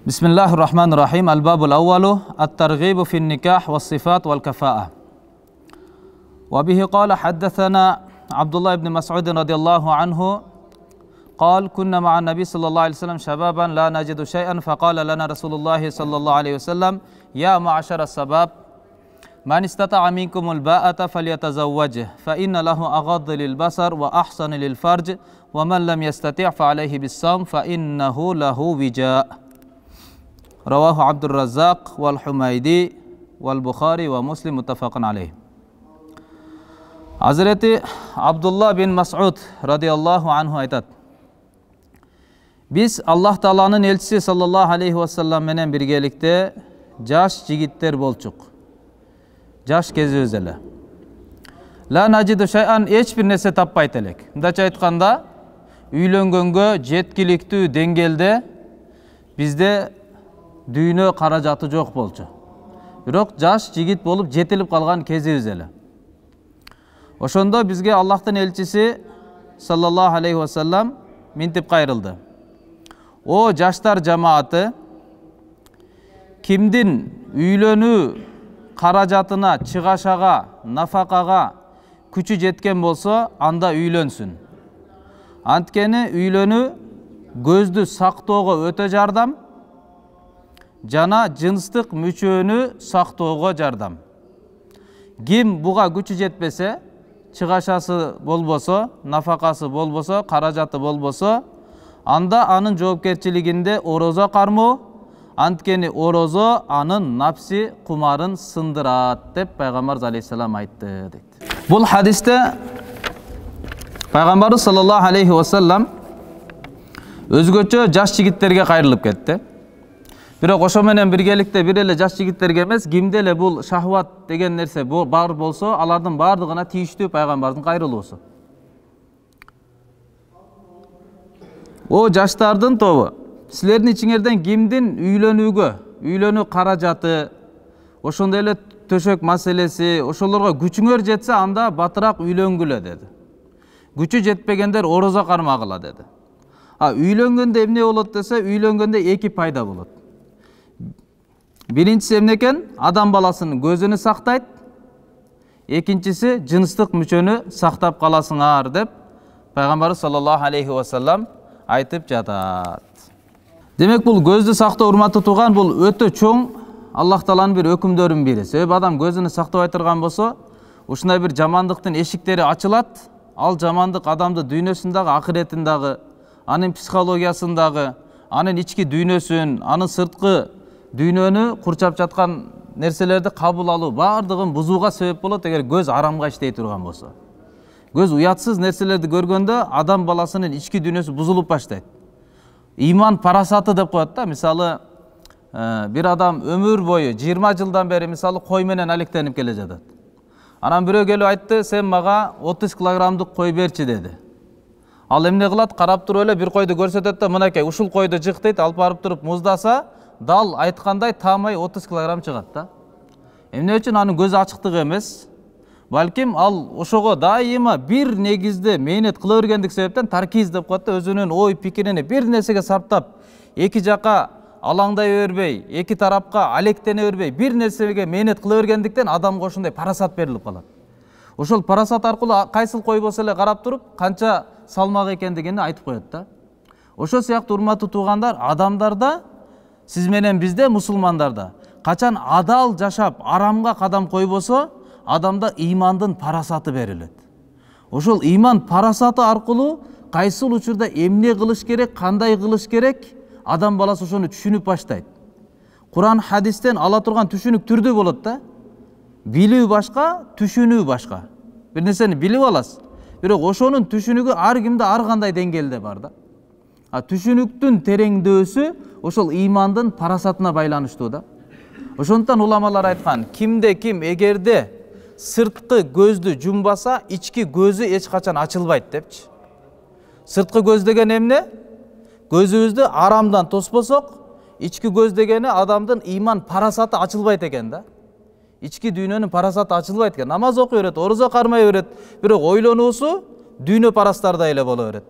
Bismillahirrahmanirrahim. Al-babul awwalu at-targhibu fi an-nikah was-sifat wal-kafa'ah. Wa bihi qala haddathana Abdullah ibn Mas'ud radhiyallahu anhu قال كنا مع النبي صلى الله عليه وسلم شبابا لا نجد شيئا فقال لنا رسول الله صلى الله عليه وسلم يا معشر الشباب من استطاع منكم الباءة فليتزوجه فإن له أغض للبصر وأحسن للفرج ومن لم يستطع فعليه بالصوم فإنه له وجاء رواه عبد الرزاق والحميدي والبخاري ومسلم متفق عليه. Hazreti Abdullah bin Mas'ud radıyallahu anhu aytat: Biz Allah Taala'nın elçisi sallallahu aleyhi ve sellem menen birgelikte jaş jigitler bolçuk. Jaş kezi özele. La najidu şay'an hiç bir nese tappayt elek. Mındaça aytkanda üylөнгөнгө жеткиликтүү деңгээлде bizde дүйнө каражаты жок болчу. Бирок жаш жигит болуп жетилип калган кезибиз эле. Ошондо бизге Аллахтын элчиси саллаллаху алейхи ва саллям минтип кайрылды. O жаштар жамааты кимдин үйлөнүү каражатына, чыгашага, нафакага күчү жеткен болсо, анда үйлөнсүн. Анткени үйлөнүү көздү сактоого өтө жардам, жана жынстык мүчөнү сактоого жардам. Ким буга күчү жетпесе, чыгашасы болбосо, нафакасы болбосо, каражаты болбосо, анда анын жоопкерчилигинде орозо кармоо, анткени орозо анын напси кумарын сындырат деп Пайгамбар алейхиссалам айтты дейт. Бул хадисте Пайгамбарыбыз саллаллаху алейхи ва саллям өзгөчө жаш жигиттерге кайрылып кетти. Бирок ошо менен биргеликте бир эле жаш жигиттерге эмес, кимде эле бул шахват деген нерсе бар болсо, алардын бардыгына тийиштүү Пайгамбардын кайрылуусу. O жаштардын тобу, силердин ичиңерден кимдин үйлөнүү каражаты, ошондой эле төшөк маселеси, ошолорго күчүңөр жетсе, анда батыраак үйлөнгүлө деди. Күчү жетпегендер орозо кармагыла деди. Үйлөнгөндө эмне болот десе, үйлөнгөндө эки пайда болот. Биринчиси эмне экен? Адам баласынын көзүнү сактайт. Экинчиси жынстык мүчөнү сактап каласыңар деп Пайгамбарыбыз саллаллаху алейхи ва саллям айтып жатат. Демек бул көздү сактоо, урматтуу тууган, бул өтө чоң Аллах Тааланын бир өкүмдөрүнүн бири. Себеби адам көзүнү сактабай турган болсо, ушундай бир жамандыктын эшиктери ачылат. Ал жамандык адамды дүйнөсүндагы, акыретиндагы, анын психологиясындагы, анын ички дүйнөсүн, анын сырткы дүйнөнү курчап жаткан нерселерди кабыл алуу бардыгын бузууга себеп болот эгер көз арамга иштей турган болсо. Көз уятсыз нерселерди көргөндө адам баласынын ички дүйнөсү бузулуп баштайт. Иман парасаты деп коет да. Мисалы, бир адам өмүр бою 20 жылдан бери мисалы кой менен алектенип келе жатат. Анан бирөө келип айтты: "Сен мага 30 килограммдык кой берчи" деди. Ал эмне кылат? Карап туруп эле бир койду көрсөтөт да, "Мынакей, ушул койду жык" дейт, алып барып туруп муздаса, дал айткандай таамай 30 килограмм чыгат да. Эмне үчүн? Анын көзү ачыктыгы эмес. Балким ал ошого дайыма бир негизде мээнет кыла бергендик себептен таркиз деп коет да, өзүнүн ой пикирини бир нерсеге сарптап, эки жака алаңдай бербей, эки тарапка алектене бербей, бир нерсеге мээнет кыла бергендиктен адамга ошондой парасат берилип калат. Ошол парасат аркылуу кайсыл кой болсо эле карап туруп, канча салмак экендигин айтып коет да. Ошол сыяктуу урматтуу туугандар, адамдарда, сиз менен бизде, мусулмандарда, качан адал жашап, арамга кадам койбосо, адамда имандын парасаты берилет. Ошол иман парасаты аркылуу кайсыл учурда эмне кылыш керек, кандай кылыш керек, адам баласы ошону түшүнүп баштайт. Куран хадистен ала турган түшүнүк түрдүү болот да. Билүү башка, түшүнүү башка. Бир нерсени билип аласыз, бирок ошонун түшүнүгү ар кимде ар кандай деңгээлде бар да. Түшүнүктүн тереңдөөсү ошол имандын парасатына байланыштуу да. Ошондуктан уламалар айткан, кимде ким эгерде сырткы көздү жумбаса, ички көзү эч качан ачылбайт депчи. Сырткы көз деген эмне? Көзүбүздү арамдан тоспосок, ички көз дегени адамдын иман парасаты ачылбайт экен да. Ички дүйнөнүн парасаты ачылбайт экен. Намаз окуй берет, орозо кармай берет, бирок ойлонуусу дүйнө парастарда эле боло берет.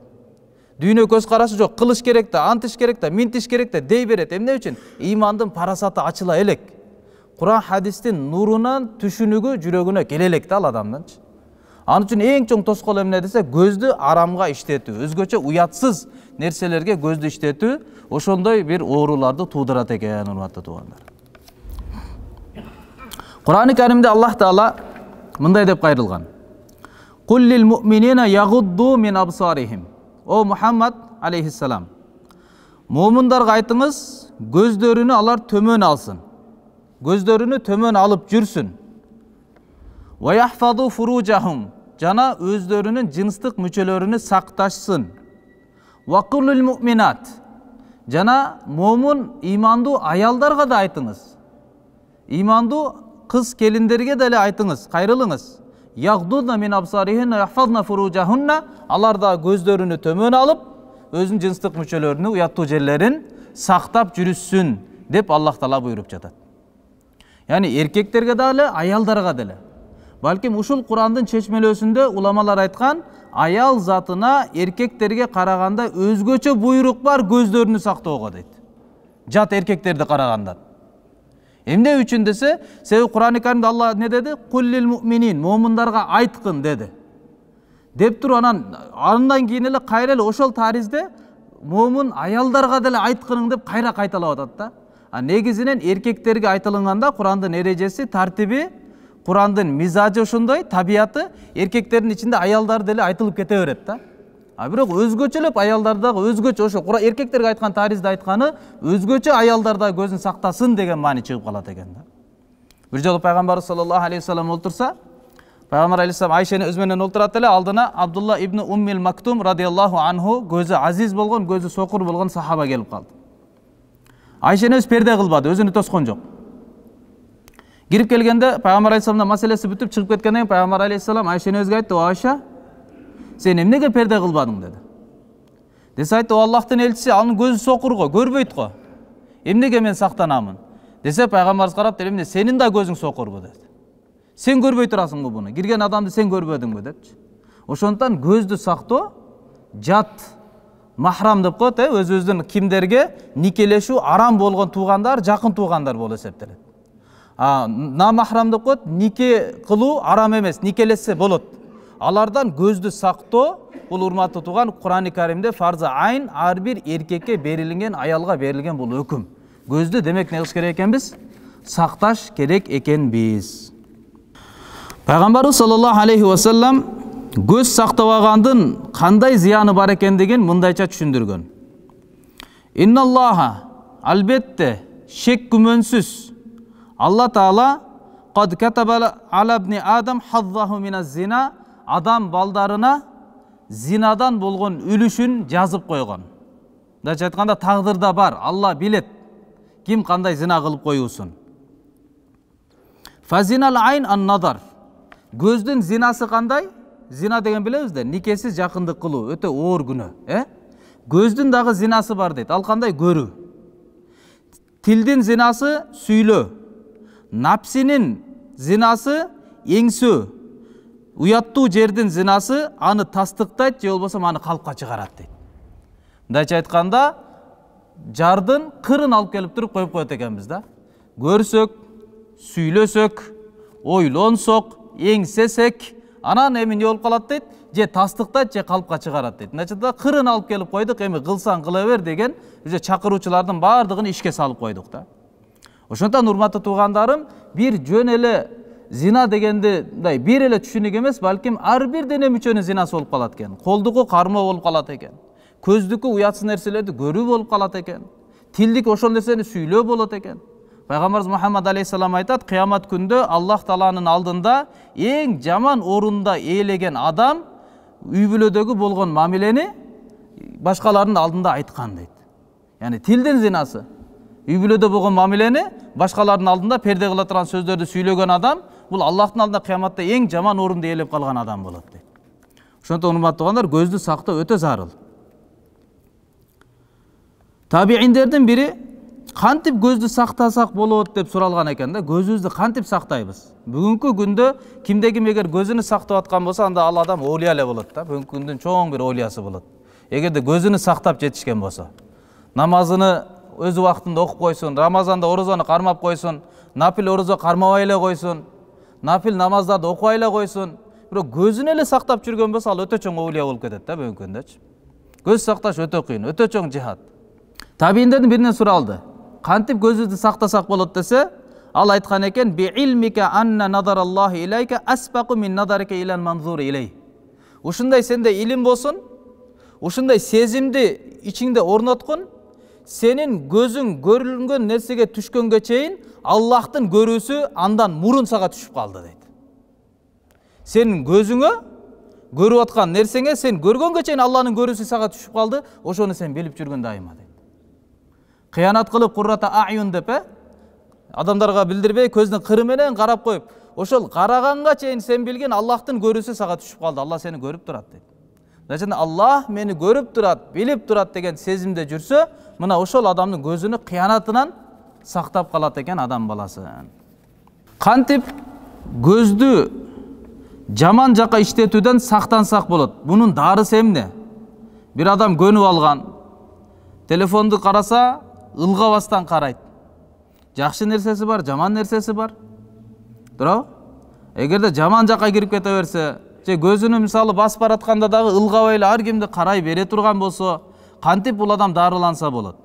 Дүйнө көз карашы жок, кылыш керек да, антыш керек да, минтиш керек да дей берет. Эмне үчүн? Имандын парасаты ачыла элек. Куран хадистин нурунан түшүнүгү жүрөгүнө келе элек да ал адамдын. Анын үчүн эң чоң тоскоол эмне десе, көздү арамга иштетүү, өзгөчө уятсыз нерселерге көздү иштетүү ошондой бир ооруларды туудурат экен, урматтуу туугандар. Куран-ы Каримде Аллах Таала мындай деп кайрылган. Куллил муъминина ягудду мин абсарихим. О Мухаммад алейхиссалам. Муъминдарга айтыңыз, көздөрүнү алар төмөн алсын. Көздөрүнү төмөн алып жүрсүн. Ва яхфазу фуружахум. Жана өздөрүнүн жынстык мүчөлөрүнү сакташсын. Ва куллил муъминат. Жана момун имандуу аялдарга да айтыңыз. Имандуу кыз келиндерге деле айтыңыз, кайрылыңыз. Ягдудна мин абсарихинна яхфазна фуружахунна. Алар да көздөрүнү төмөн алып, өзүнүн жынстык мүчөлөрүнү, уяттуу жерлерин сактап жүрүшсүн деп Аллах Таала буйруп жатат. Яни эркектерге деле, аялдарга деле. Балким ушул Курандын чечмелөөсүндө уламалар айткан, аял затына эркектерге караганда өзгөчө буйрук бар көздөрүнү сактоого дейт. Жат эркектерди карагандан. Эмне үчүн десе, себеби Куран-ы Каримде Алла не деди? Куллил муъминин, момундарга айткын деди. Деп туруп андан кийин эле кайра эле ошол таризде момун аялдарга деле айткының деп кайра кайталап атат да. Негизинен эркектерге айтылганда Курандын эрежеси, тартиби, Курандын мизажы ошондой, табияты эркектердин ичинде аялдар деле айтылып кете берет да. Бирок өзгөчөлөп аялдардагы өзгөчө ошо эркектерге айткан таризде айтканы өзгөчө аялдарда көзүн сактасын деген маани чыгып калат экен да. Бир жолу пайгамбарыбыз саллаллаху алейхи вассалам олтурса, пайгамбар алейхиссалам Айшени өз менен олтурат эле, алдына Абдулла ибн Уммил Мактум радиаллаху анху, көзү азиз болгон, көзү сокур болгон сахаба келип калды. Айшени өз перде кылбады, өзүнү тоскон жок. Кирип келгенде пайгамбар алейхиссаламдын маселеси бүтүп чыгып кеткенден кийин пайгамбар алейхиссалам Айшени өзгө айтты: "Айша, сен эмнеге перде кылбадың?" деди. Десе айтты: "О Аллахтын элчиси, анын көзү сокур го, көрбөйт го. Эмнеге мен сактанамын?" Десе пайгамбарыбыз карап, "Эмне, сенин да көзүң сокурбу?" деди. "Сен көрбөй турасыңбы буну? Кирген адамды сен көрбөдүңбү?" депчи. Ошондуктан көздү сактоо жат махрам деп коет, өзүбүздүн кимдерге никелешүү арам болгон туугандар, жакын туугандар болуп эсептелет. Намахрам деп коет, нике кылуу арам эмес, никелесе болот. Алардан көздү сактоо, бул урматтуу тууган, Куран-ы Каримде фарзы айн, ар бир эркекке берилген, аялга берилген бул өкүм. Көздү демек не кылыш керек экенбиз? Сакташ керек экенбиз. Пайгамбарыбыз саллаллаху алейхи вассалам көз сактабагандын кандай зыяны бар экендигин мындайча түшүндүргөн. Инналлаха, албетте, шек күмөнсүз, Алла Таала кад катаба ала ибни Адам хаззаху миназ зина, адам балдарына зинадан болгон үлүшүн жазып койгон. Мындайча айтканда, тагдырда бар, Алла билет ким кандай зина кылып коюусун. Фазинал айн ан-назар. Көздүн зинасы кандай? Зина деген билебиз да, никесиз жакындык кылуу, өтө оор күнөө, Көздүн дагы зинасы бар дейт. Ал кандай? Көрүү. Тилдин зинасы сүйлөө. Напсинин зинасы эңсөө. Уяттуу жердин зинасы аны тастыктайт, же болбосо аны калпка чыгарат дейт. Мындайча айтканда, жардын кырын алып келип туруп коюп коет экенбиз да. Көрсөк, сүйлөсөк, ойлонсок, эңсесек, анан эми не болуп калат дейт? Же тастыктайт, же калпка чыгарат дейт. Мындайча кырын алып келип койдук, эми кылсаң кыла бер деген уже чакыруучулардын баардыгын ишке салып койдук да. Ошондон урматтуу туугандарым, бир жөн эле зина дегенде бир эле түшүнүк эмес, балким ар бир дене мүчөнүн зинасы болуп калат экен. Колдуку кармоо болуп калат экен. Көздүкү уятсыз нерселерди көрүү болуп калат экен. Тилдик ошол нерсени сүйлөө болот экен. Пайгамбарыбыз Мухаммад алейхиссалам айтат, кыямат күндө Аллах Тааланын алдында эң жаман орунда ээлеген адам үй бүлөдөгү болгон мамилени башкалардын алдында айткан дейт. Яни тилдин зинасы. Үй бүлөдө болгон мамилени башкалардын алдында перде кыла турган сөздөрдү сүйлөгөн адам, бул Аллахтын алдында кыяматта эң жаман орунду ээлеп калган адам болот дейт. Ошондон урматтуу туугандар, көздү сактоо өтө зарыл. Табииндердин бири кантип көздү сактасак болот деп суралган экен да. Көзүбүздү кантип сактайбыз? Бүгүнкү күндө кимде ким эгер көзүнү сактап аткан болсо, анда ал адам олия эле болот да. Бүгүнкү күндүн чоң бир олиясы болот. Эгерде көзүнү сактап жетишкен болсо, намазыны өз убактында окуп койсун, Рамазанда орозону кармап койсун, нафил орозо кармабай эле койсун, нафил намаздарды окубай эле койсун, бирок көзүн эле сактап жүргөн болсо, ал өтө чоң оулия болуп кетет да бүгүнкүндөчү. Көз сакташ өтө кыйын, өтө чоң жихад. Табийиндердин биринен суралды. Кантип көзүбүздү сактасак болот десе, ал айткан экен: "Би илмика анна назараллахи илайка асбaqu min nazarika ilal manzur ilay." Ушундай сенде илим болсун, ушундай сезимди ичиңде орноткун, сенин көзүң көрүлгөн нерсеге түшкөнгө чейин Аллахтын көрүүсү андан мурун сага түшүп калды дейт. Сенин көзүңө көрүп аткан нерсеңе сен көргөнгө чейин Аллахтын көрүүсү сага түшүп калды, ошону сен билип жүргөн дайыма дейт. Кыянат кылып куррата аюн деп, адамдарга билдирбей көздүн кыры менен карап коюп, ошол караганга чейин сен билген Аллахтын көрүүсү сага түшүп калды. Алла сени көрүп турат дейт. Значит, Аллах мени көрүп турат, билип турат деген сезимде жүрсө, мына ошол адамдын көзүнү кыянатынан сактап калат экен адам баласы. Кантип көздү жаман жака иштетүүдөн сактансак болот? Бунун дарысы эмне? Бир адам көнүп алган, телефонду караса, ылгабастан карайт. Жакшы нерсеси бар, жаман нерсеси бар. Туурабы? Эгерде жаман жака кирип кете берсе, же көзүнү мисалы басып баратканда дагы ылгабай эле ар кимди карай бере турган болсо, кантип бул адам дарыланса болот?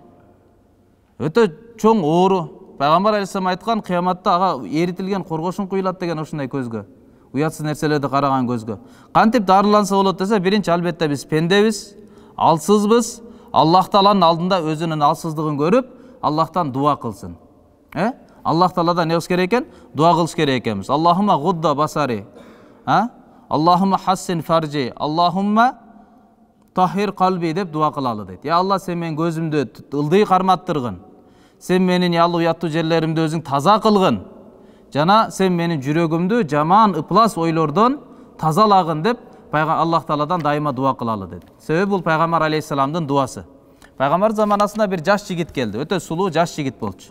Өтө чоң оору. Пайгамбар алейхиссалам айткан, кыяматта ага эритилген коргошун куюлат деген ушундай көзгө. Уятсыз нерселерди караган көзгө. Кантип дарыланса болот десе, биринчи албетте биз пендебиз, алсызбыз. Аллах Тааланын алдында өзүнүн алсыздыгын көрүп, Аллахтан дуа кылсын. Аллах Тааладан не кылыш керек экен? Дуа кылыш керек экенбиз. Аллахумма гудда басари. Аллахумма хассин фаржи. Аллахумма тахир калби деп дуа кылалы дейт. Я Алла, сен менин көзүмдү ылдый карматтыргын. Сен менин ял уяттуу жерлеримди өзүң таза кылгын. Жана сен менин жүрөгүмдү жаман ыплас ойлордон тазалагын деп Аллах Тааладан дайыма дуа кылалы dedi. Себеби бул Пайгамбар алейхиссаламдын дуасы. Пайгамбар заманасында бир жаш жигит келди, өтө сулуу жаш жигит болчу.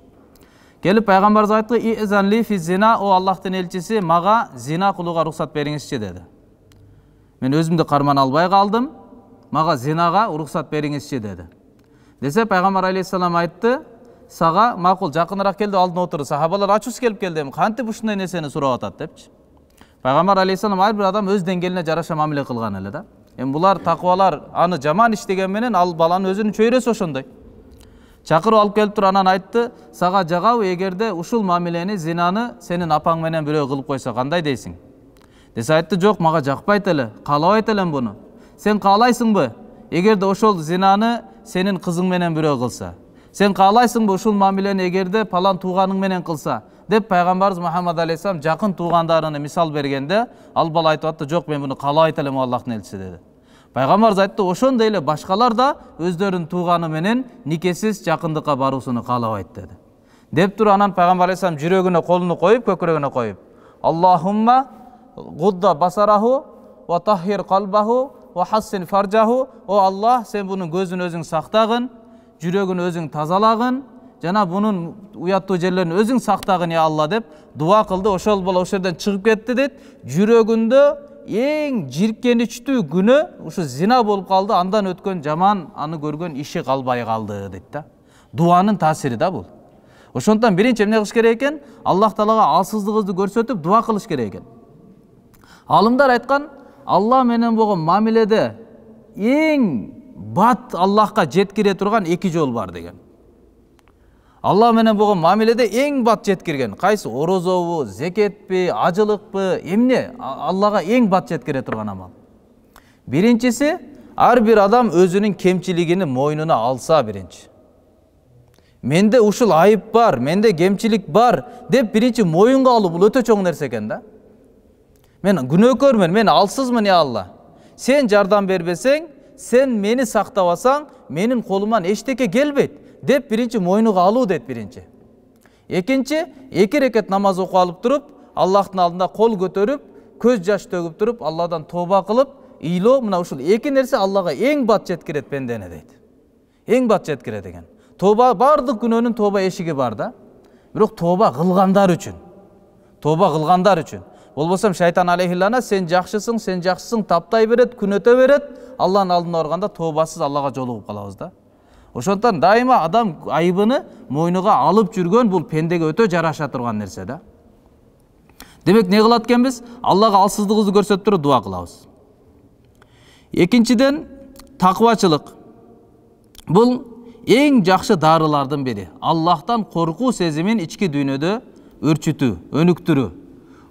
Келип Пайгамбарга айтты: "Изанли фи зина, о Аллахтын элчиси, мага зина кылууга уруксат бериңизчи" dedi. Мен өзүмдү кармана албай калдым, мага зинага уруксат бериңизчи dedi. Десе Пайгамбар алейхиссалам айтты: "Сага макул, жакыныраак кел деп алдына отур. Сахабалар ачуусу келип келди. Кантип ушундай нерсени сурап атат" депчи. Пайгамбар алейхиссалам ар бир адам өз деңгээлине жараша мамиле кылган эле да. Булар такыбалар аны жаман иштеген менен ал баланын өзүнүн чөйрөсү ошондой. Чакырып алып келип туруп анан айтты: "Сага жагабы эгерде ушул мамилени, зинаны сенин апаң менен бирөө кылып койсо кандай дейсиң?" Десе айтты: "Жок, мага жакпайт эле, каалабайт элем буну." "Сен каалайсыңбы? Эгерде ошол зинаны сенин кызың менен бирөө кылса? Сен каалайсыңбы ушул мамилени эгерде палан тууганың менен кылса?" деп Пайгамбарыбыз Мухаммад алейхиссалам жакын туугандарына мисал бергенде, ал бала айтып атты: "Жок, мен буну каалабайт элем, Аллахтын элчиси" dedi. Пайгамбарыбыз айтты: "Ошондой эле башкалар да өздөрүнүн тууганы менен никесиз жакындыкка баруусуну каалабайт" dedi. Деп туруп анан Пайгамбар алейхиссалам жүрөгүнө колуну коюп, көкүрөгүнө коюп: "Аллахумма гудда басараху ва таххир калбаху ва хассин фаржаху". О Аллах, сен бунун көзүн өзүң сактагын, жүрөгүн өзүң тазалагын, жана бунун уяттуу жерлерин өзүң сактагын я Алла деп дуа кылды. Ошол бала ошол жерден чыгып кетти дейт. Жүрөгүндө эң жиркеничтүү күнөө ушу зина болуп калды. Андан өткөн жаман, аны көргөн иши калбай калды дейт да. Дуанын таасири да бул. Ошондон биринчи эмне кылыш керек экен? Аллах Таалага алсыздыгыбызды көрсөтүп дуа кылыш керек экен. Алымдар айткан, Алла менен болгон мамиледе эң бат Аллахка жеткире турган эки жол бар деген. Алла менен болгон мамиледе эң бат жеткирген кайсы? Орозобу, зекетпи, ажылыкпы, эмне? Аллага эң бат жеткире турган амал. Биринчиси, ар бир адам өзүнүн кемчилигини мойнуна алса биринчи. Менде ушул айып бар, менде кемчилик бар деп биринчи моюнга алуу, бул өтө чоң нерсе экен да. Мен күнөөкөрмүн, мен алсызмын я Алла. Сен жардам бербесең, сен мени сактабасаң, менин колуман эчтеке келбейт деп биринчи мойнуга алуу дейт биринчи. Экинчи, 2 рекет намаз окуп алып туруп, Аллахтын алдында кол көтөрүп, көз жаш төгүп туруп, Алладан тоба кылып, ыйлоо, мына ушул эки нерсе Аллага эң бат жеткирет пендени дейт. Эң бат жеткирет экен. Тоба, бардык күнөөнүн тоба эшиги бар да. Бирок тоба кылгандар үчүн. Тоба кылгандар үчүн. Болбосом шайтан алейхиллана сен жакшысың, таптай берет, күн өтө берет, Алланын алдына барганда тообасыз Аллага жолугуп калабыз да. Ошондон дайыма адам айыбыны мойнуга алып жүргөн бул пендеге өтө жараша турган нерсе да. Демек не кылат экенбиз? Аллага алсыздыгыбызды көрсөтүп туруп дуа кылабыз. Экинчиден такыбачылык. Бул эң жакшы дарылардын бири. Аллахтан коркуу сезимин ички дүйнөдө өрчүтүү, өнүктүрүү.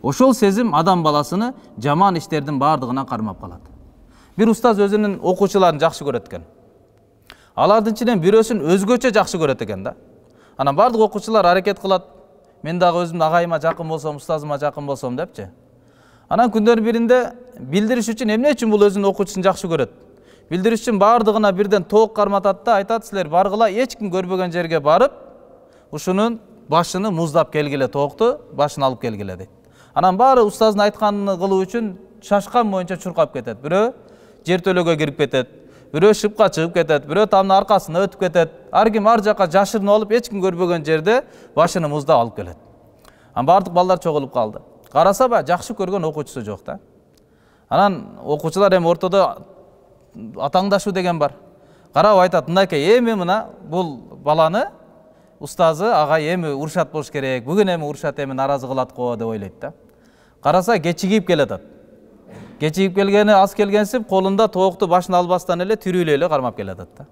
Ошол сезим адам баласыны жаман иштердин бардыгынан кармап калат. Бир устаз өзүнүн окуучуларын жакшы көрөт экен. Алардын ичинен бирөөсүн өзгөчө жакшы көрөт экен да. Анан бардык окуучулар аракет кылат. Мен дагы өзүм агайыма жакын болсом, устазыма жакын болсом депчи. Анан күндөрдүн биринде билдириш үчүн эмне үчүн бул өзүнүн окуучусун жакшы көрөт? Билдириш үчүн бардыгына бирден тоок карматат да, айтат, силер баргыла эч ким көрбөгөн жерге барып, ушунун башыны муздап келгиле, тоокту башын алып келгиле дейт. Анан баары устаздын айтканын кылуу үчүн шашкан боюнча чуркап кетет. Бирөө жертөлөгө кирип кетет, бирөө шыпка чыгып кетет, бирөө тамдын аркасына өтүп кетет. Ар ким ар жакка жашырынып алып, эч ким көрбөгөн жерде башыны муздап алып келет. Анан бардык балдар чогулуп калды. Караса ба жакшы көргөн окуучусу жок да. Анан окуучулар эми ортодо атаңдашуу деген бар. Карап айтат, мынакей, эми мына бул баланы устазы агай эми урушат болуш керек. Бүгүн эми урушат, эми наразы кылат го деп ойлойт да. Караса кечигип келатат. Кечигип келгени аз келгенсип, колунда тоокту башына албастан эле тирүүлөй эле кармап келатат да.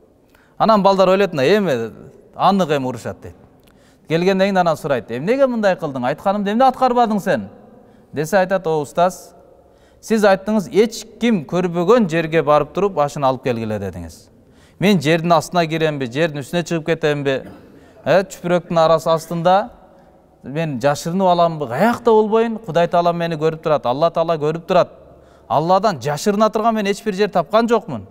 Анан балдар ойлойт, эми аннык эми урушат дейт. Келгенден кийин анан сурайт, эмнеге мындай кылдың? Айтканымды эмне аткарбадың сен? Десе айтат, о устаз, сиз айттыңыз, эч ким көрбөгөн жерге барып туруп башын алып келгиле дедиңиз. Мен жердин астына киремби, жердин үстүнө чыгып кетемби? Чүпүрөктүн арасы астында мен жашырынып аламбы? Каякта болбойн, Кудай Таала мени көрүп турат, Алла Таала көрүп турат. Алладан жашырына турган мен эч бир жер тапкан жокмун.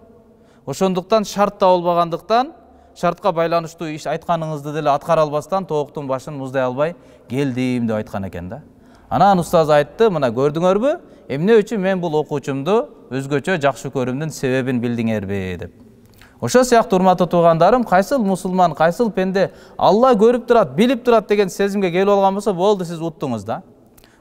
Ошондуктан шарт да болбогондуктан, шартка байланыштуу иш айтканыңызды деле аткара албастан тооктун башын муздай албай келдим деп айткан экен да. Анан устаз айтты, мына көрдүңөрбү? Эмне үчүн мен бул окуучумду өзгөчө жакшы көрүүмдүн себебин билдиңерби деп. Ошо сыяктуу урматтуу туугандарым, кайсыл мусулман, кайсыл пенде Алла көрүп турат, билип турат деген сезимге келип алган болсо, болду, сиз уттуңуз да.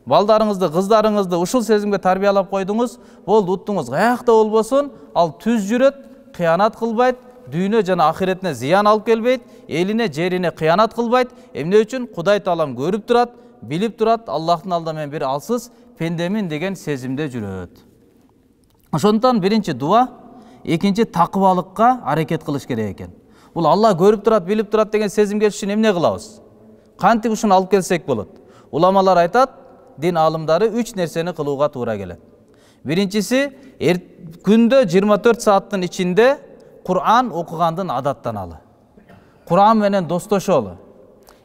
Балдарыңызды, кыздарыңызды ушул сезимге тарбиялап койдуңуз, болду, уттуңуз. Каякта болбосун, ал түз жүрөт, кыянат кылбайт, дүйнө жана ахиретине зыян алып келбейт, элине, жерине кыянат кылбайт. Эмне үчүн? Кудай Таалам көрүп турат, билип турат, Аллахтын алдында мен бир алсыз пендемин деген сезимде жүрөт. Ошондуктан биринчи дуа, экинчи такыбалыкка аракет кылыш керек экен. Бул Алла көрүп турат, билип турат деген сезим келиш үчүн эмне кылабыз? Кантип ушуну алып келсек болот? Уламалар айтат, дин алымдары 3 нерсени кылууга туура келет. Биринчиси, күндө 24 сааттын ичинде Кур'ан окугандын адаттаналы. Кур'ан менен достошолу.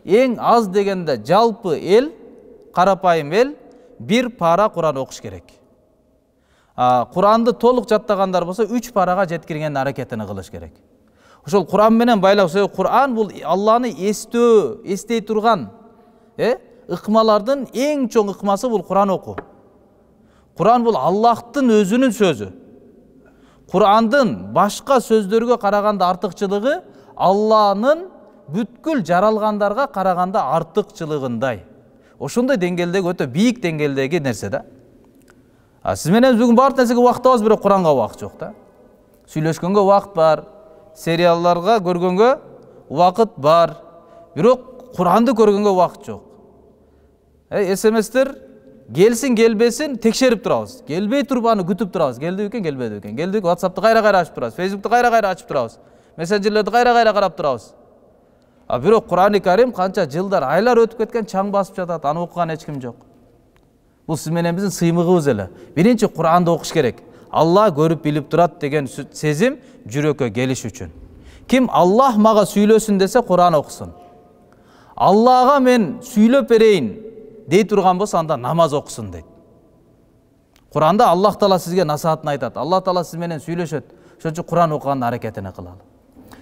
Эң аз дегенде жалпы эл, карапайым эл, бир пара Кур'ан окуш керек. Кур'анды толук жаттагандар болсо 3 парага жеткирген аракетини кылыш керек. Ошол Кур'ан менен байлап, Кур'ан бул Алланы эстей турган, ыкмалардын эң чоң ыкмасы бул Кур'ан окуу. Кур'ан бул Аллахтын өзүнүн сөзү. Кур'андын башка сөздөргө караганда артыкчылыгы Алланын бүткүл жаралгандарга караганда артыкчылыгындай. Ошондой деңгээлдеги, өтө бийик деңгээлдеги нерсе да. Сиз менен бүгүн бар нерсеге убакыт табабыз, бирок Куранга убакыт жок да. Сүйлөшкөнгө убакыт бар, сериалларга көргөнгө убакыт бар, бирок Куранды көргөнгө убакыт жок. СМСтер келсин келбесин текшерип турабыз. Келбей туруп аны күтүп турабыз. Келди экен, келбеди экен. Келдик, WhatsApp'ты кайра-кайра ачып турабыз, Facebook'ты кайра-кайра ачып турабыз, мессенджерлерди кайра-кайра карап турабыз. Бирок Кур'ани Карим канча жылдар, айлар өтүп кеткен, чаң басып жатат, аны окуган эч ким жок. Бул сиз менен биздин сыймыгыбыз эле. Биринчи Кур'анды окуш керек. Алла көрүп билип турат деген сезим жүрөккө келиш үчүн. Ким Аллах мага сүйлөсүн десе, Кур'ан окусун. Аллага мен сүйлөп берейин дей турган болсо, анда намаз окусун дейт. Кур'анда Аллах Таала сизге насаатын айтат. Аллах Таала сиз менен сүйлөшөт. Ошон үчүн Кур'ан окуган аракетине кылалы.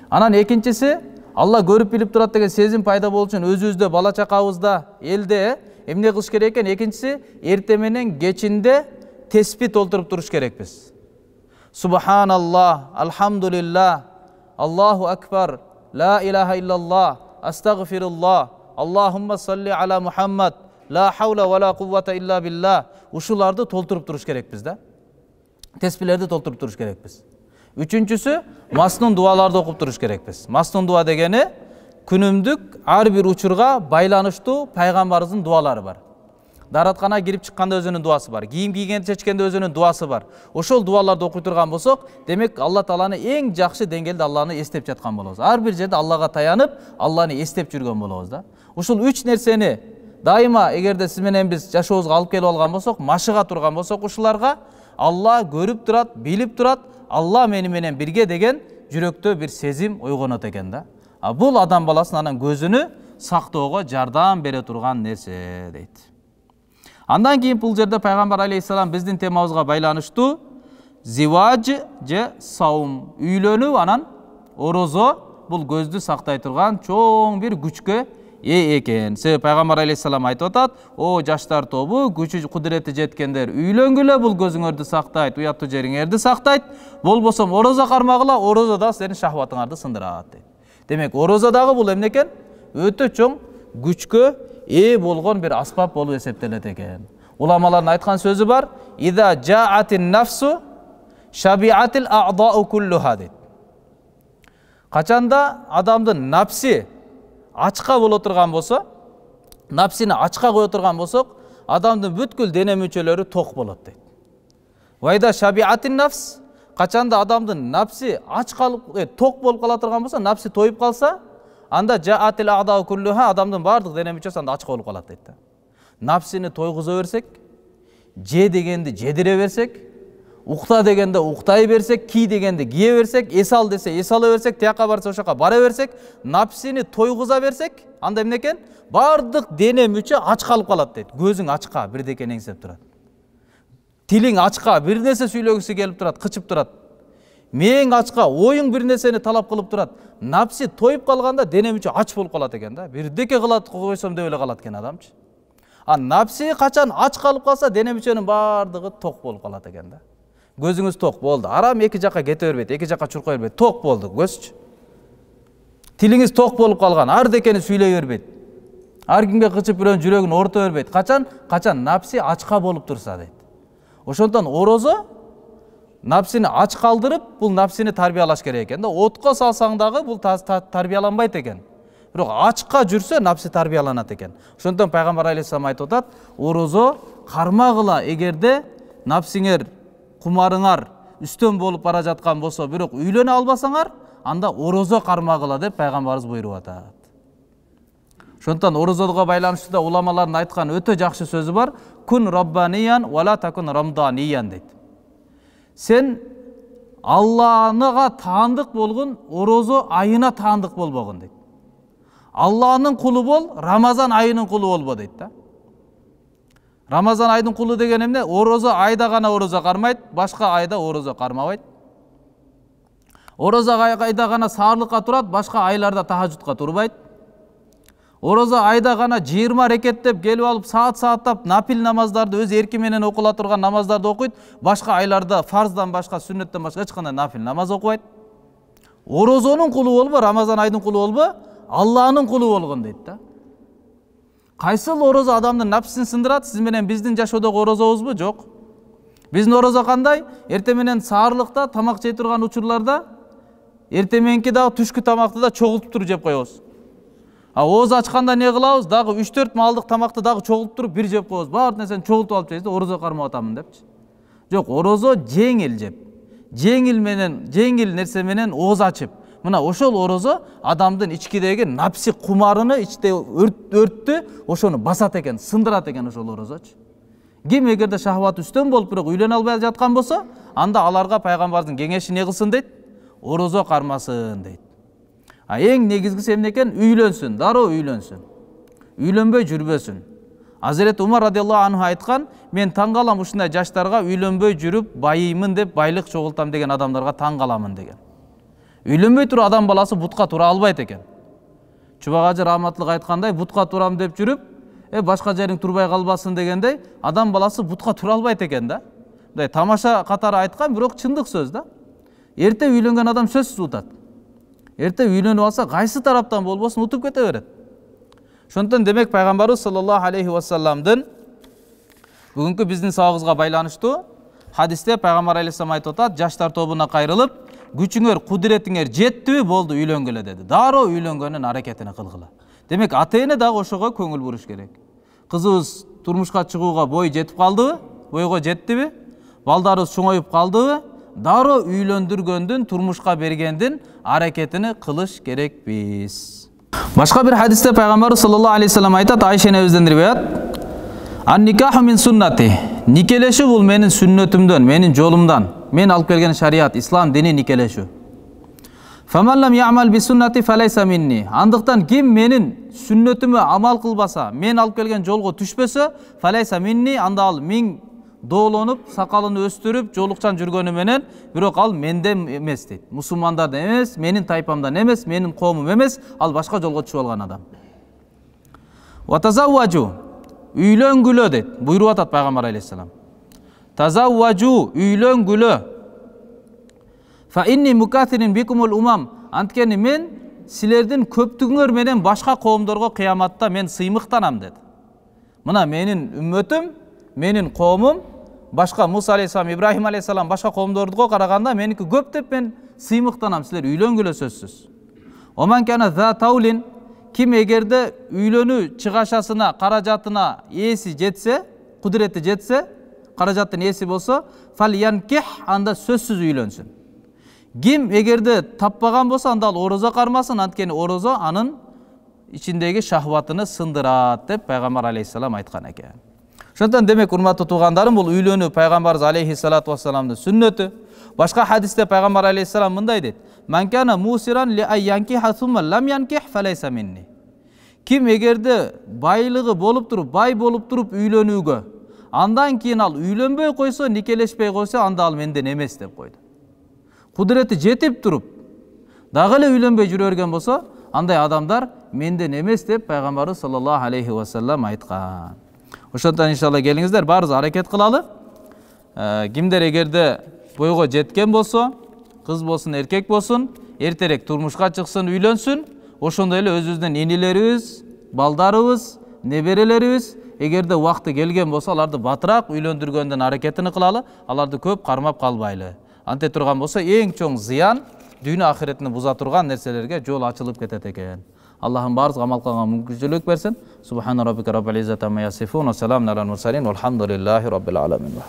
Анан экинчиси, Алла көрүп билип турат деген сезим пайда болуу үчүн өзүбүздө, бала чакабызда, элде эмне кылыш керек экен? Экинчиси, эрте менен кечинде теспит толтуруп туруш керекпиз. Субханаллах, алхамдулиллах, Аллаху акбар, ла илаха иллаллах, астагфируллах, Аллахумма салли ала Мухаммад ла хаула ва ла куввата илля билля. Ушуларды толтуруп туруш керекпиз да. Теспилерди толтуруп туруш керекпиз. Үчүнчүсү, маснун дуаларды окуп туруш керекпиз. Маснун дуа дегени күнүмдүк ар бир учурга байланыштуу пайгамбарыбыздын дуалары бар. Дараткана кирип чыкканда өзүнүн дуасы бар. Кийим кийгенди чечкенде өзүнүн дуасы бар. Ошол дуаларды окуй турган болсок, демек Алла Тааланы эң жакшы деңгээлде Алланы эстеп жаткан болобуз. Ар бир жерде Аллага таянып, Алланы эстеп жүргөн болобуз да. Ушул үч нерсени дайыма эгерде сиз менен биз жашообузга алып келип алган болсок, машыга турган болсок, ушуларга Алла көрүп турат, билип турат, Алла мени менен бирге деген жүрөктө бир сезим ойгонот экен да. Бул адам баласынын анан көзүнү сактоого жардам бере турган нерсе дейт. Андан кийин бул жерде пайгамбар алейхиссалам биздин темабызга байланыштуу зиваж же саум, үйлөнүү анан орозо бул көздү сактай турган чоң бир күчкө ээ экен. Себеби пайгамбар алейхиссалам айтып атат: "О жаштар тобу, күчү кудурети жеткендер, үйлөнгүлө, бул көзүңөрдү сактайт, уяттуу жериңерди сактайт. Болбосо орозо кармагыла, орозо да сенин шахватыңарды сындырат" дейт. Демек орозо дагы бул эмне экен? Өтө чоң күчкө ээ болгон бир аспап болуп эсептелет экен. Уламалардын айткан сөзү бар: "Иза жаатин нафсу шабиатил аъдау куллуха" дейт. Качанда адамдын напси ачка боло турган болсо, напсини ачка кое турган болсок, адамдын бүткүл дене мүчөлөрү ток болот дейт. Вайда шабиатин нафс, качанда адамдын напси ач калып, ток болуп кала турган болсо, напси тоюп калса, анда жаатил аъдау куллуха, адамдын баардык дене мүчөсү анда ачка болуп калат дейт да. Напсини тойгуза берсек, же дегенди жедире берсек, укта дегенде уктай берсек, ки дегенде кие берсек, эс ал десе эс ала берсек, тияка барса ошока бара берсек, напсини тойгуза берсек, анда эмне экен? Бардык дене мүчө ач калып калат дейт. Көзүң ачка, бирдекени эңсеп турат. Тилиң ачка, бир нерсе сүйлөгүсү келип турат, кычып турат. Мээң ачка, оюң бир нерсени талап кылып турат. Напси тоюп калганда дене мүчө ач болуп калат экен да. Бирдеке кылат койсом деп эле калат экен адамчы. Напси качан ач калып калса, дене мүчөнүн бардыгы ток болуп калат экен да. Көзүңүз ток болду. Арам эки жакка кете бербейт, эки жакка чуркай бербейт. Ток болду көзчү. Тилиңиз ток болуп калган, ардекени сүйлөй бербейт. Ар кимге кычып бирөөнүн жүрөгүн орто бербейт. Качан напси ачка болуп турса дейт. Ошондон орозо напсини ач калдырып, бул напсини тарбиялаш керек экен да. Отко салсаң дагы бул тарбияланбайт экен. Бирок ачка жүрсө напси тарбияланат экен. Ошондон пайгамбар алейхиссалам айтып атат: "Орозо кармагыла, эгерде напсиңер, кумарыңар үстөн болуп бара жаткан болсо, бирок үйлөнө албасаңар, анда орозо кармагыла" деп пайгамбарыбыз буйруп атат. Ошондон орозого байланыштуу да уламалардын айткан өтө жакшы сөзү бар: "Кун роббаниян ва ла такун рамданиян" дейт. Сен Алланыга таандык болгон, орозо айына таандык болбогун дейт. Алланын кулу бол, Рамазан айынын кулу болбо дейт да. Рамазан айдын кулу деген эмне? Орозо айда гана орозо кармайт, башка айда орозо кармабайт. Орозо айда гана саарлыкка турат, башка айларда тахажжудка турбайт. Орозо айда гана 20 рекеттеп келип алып, саат-сааттап нафил намаздарды өз эрки менен окула турган намаздарды окуйт, башка айларда фарздан башка, сүннөттөн башка эч кандай нафил намаз окубайт. Орозонун кулу болбо, Рамазан айдын кулу болбо, Алланын кулу болгон дейт да. Кайсыл орозо адамдын напсисин сындырат? Сиз менен биздин жашоодогу орозобузбу? Жок. Биздин орозо кандай? Эртең менен саарлыкта тамак жей турган учурларда эртең мененки дагы түшкү тамакты да чогултуп туруп жеп коебуз. Ооз ачканда не кылабыз? Дагы 3-4 маалдык тамакты дагы чогултуп туруп бир жеп коебуз. Баар нерсени чогултуп алып жейбиз да, орозо кармап атамын депчи. Жок, орозо жеңил жеп. Жеңил нерсе менен ооз ачып. Мына ошол орозо адамдын ичкидеги напси кумарыны, ичте өрттү, ошону басат экен, сындырат экен ошол орозочу. Ким эгерде шахват үстөн болуп бирок үйлөнө албай жаткан болсо, анда аларга пайгамбардын кеңеши не кылсын дейт? Орозо кармасын дейт. Эң негизгиси эмне экен? Үйлөнсүн, дароо үйлөнсүн. Үйлөнбөй жүрбөсүн. Азирет Умар радиаллаху анху айткан: "Мен таң калам ушундай жаштарга үйлөнбөй жүрүп байыймын деп байлык чогултам деген адамдарга таң каламын" деген. Үйлөнбөй туруп адам баласы бутка тура албайт экен. Чубак ажы рахматтылык айткандай, бутка турам деп жүрүп, башка жериң турбай калбасын дегендей, адам баласы бутка тура албайт экен да. Мындай тамаша катары айткан, бирок чындык сөз да. Эрте үйлөнгөн адам сөзсүз утат. Эрте үйлөнүп алса, кайсы тараптан болбосун утуп кете берет. Ошондон демек пайгамбарыбыз саллаллаху алейхи вассаламдын бүгүнкү биздин сабагыбызга байланыштуу хадисте пайгамбар алейхиссалам айтып атат, жаштар тобуна кайрылып, күчүңөр, кудуретиңер жеттиби, болду үйлөнгүлө деди. Дароо үйлөнгөнүн аракетин кылгыла. Демек ата эне дагы ошого көңүл буруш керек. Кызыбыз турмушка чыгууга бой жетип калдыбы? Бойго жеттиби? Балдарыбыз чоңоюп калдыбы? Дароо үйлөндүргөндүн, турмушка бергендин аракетини кылыш керекпиз. Башка бир хадисте пайгамбарыбыз саллаллаху алейхи вассалам айтат, Айша энебизден риваят: "Ан-никаху мин суннати." Никелешүү бул менин сүннөтүмдөн, менин жолумдан. Мен алып келген шариат, ислам дини никелешүү. "Фаман лам яъмал би суннати фалайса минни." Андыктан ким менин сүннөтүмө амал кылбаса, мен алып келген жолго түшпөсө, фалайса минни, анда ал миң доолонуп, сакалын өстүрүп, жолукчан жүргөнү менен, бирок ал менден эмес дейт. Мусулмандардан эмес, менин тайпамдан эмес, менин коомум эмес, ал башка жолго түшүп алган адам. "Ва тазавважу." Үйлөнгүлө дейт, буйруп атат пайгамбар алейхиссалам. Тазавважу, үйлөнгүлө. "Фа инни мукаthirun бикумул умам." Анткени мен силердин көптүгүңөр менен башка коомдорго кыяматта мен сыймыктанам деди. Мына менин үммөтүм, менин коомум, башка Муса алейхиссалам, Ибрахим алейхиссалам башка коомдорго караганда меники көп деп мен сыймыктанам, силер үйлөнгүлө сөзсүз. "Оман кана за таулин." Ким эгерде үйлөнүү чыгашасына, каражатына ээси жетсе, кудурети жетсе, каражаттын ээси болсо, фал янких, анда сөзсүз үйлөнсүн. Ким эгерде таппаган болсо, анда ал орозо кармасын, анткени орозо анын ичиндеги шахватыны сындырат деп пайгамбар алейхиссалам айткан экен. Ошондон демек урматтуу туугандарым, бул үйлөнүү пайгамбарыбыз алейхиссалату вассаламдын сүннөтү. Башка хадисте пайгамбар алейхиссалам мындай дейт: "Ман кана мусиран ли ай янкиха сумма лам янких фалайса минни." Ким эгерде байлыгы болуп туруп, бай болуп туруп үйлөнүүгө, андан кийин ал үйлөнбөй койсо, никелешпей койсо, анда ал менден эмес деп койду. Кудурети жетип туруп, дагы эле үйлөнбөй жүрө берген болсо, андай адамдар менден эмес деп пайгамбарыбыз саллаллаху алейхи вассалам айткан. Ошондон иншалла келиңиздер, баарыбыз аракет кылалы. Кимдер эгерде бойго жеткен болсо, кыз болсун, эркек болсун, эртерээк турмушка чыксын, үйлөнсүн. Ошондой эле өзүбүздүн инилерибиз, балдарыбыз, неберелерибиз эгерде убакты келген болсо, аларды батыраак үйлөндүргөндүн аракетин кылалы, аларды көп кармап калбайлы. Анте турган болсо, эң чоң зыян, дүйнө ахиретин буза турган нерселерге жол ачылып кетет экен. Аллахым баарыбызга амал кылганга мүмкүнчүлүк берсин. Субхана раббика раббил иzzati амма ясифун ва саламун алал мурсалин валхамдулиллахи раббил аламин.